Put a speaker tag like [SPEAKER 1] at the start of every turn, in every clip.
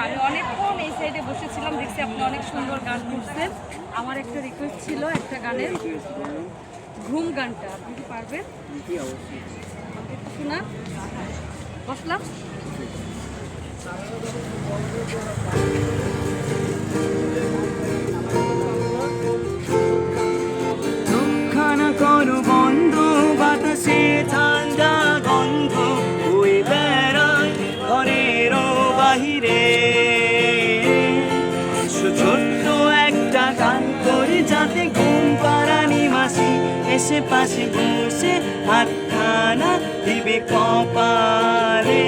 [SPEAKER 1] আমি অনেকক্ষণ এই সাইডে বসেছিলাম, দেখছি আপনি অনেক সুন্দর গান করছেন। আমার একটা রিকোয়েস্ট ছিল একটা গানের, ঘুম গানটা আপনি কি পারবেন? আমাকে একটু শোনা। বসলাম।
[SPEAKER 2] দুঃখানা করো বন্ধ, বাতাসে ঠান্ডা গন্ধ বয়ে বেড়ায় ঘরেরও বাহিরে। ছোট্ট একটা গান করে যাতে ঘুম পাড়ানি মাসি এসে পাশে বসে হাতখানা দিবে কপালে।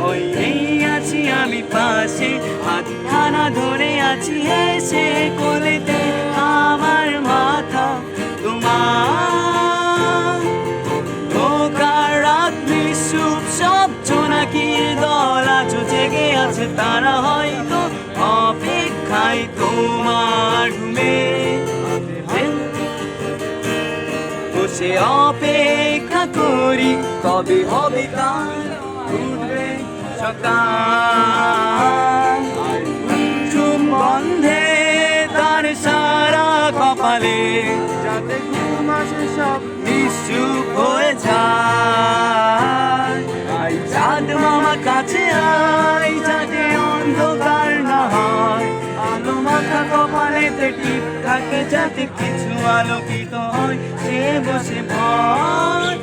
[SPEAKER 2] ওই এই আছি আমি পাশে, হাতখানা ধরে আছি এসে কোলেতে আমার মাথা তোমার। ধোকার রাত নিঃসুপ সব জোনাকির দল আজ জেগে আছে, তারা হয়তো অপেক্ষায় তোমার ঘুমে বসে অপেক্ষা করি কবে হবে কাল উঠবে সকাল। চুম বন্ধে তার সারা কপালে যাতে ঘুম আসে সব নিশ্চুপ হয়ে যায়। আই চাঁদ মামা কাছে আই যাতে অন্ধকার না হয়, আলো মাখা কপালেতে টিপ থাকে যাতে কিছু আলোকিত হয়। সে বসে ভয়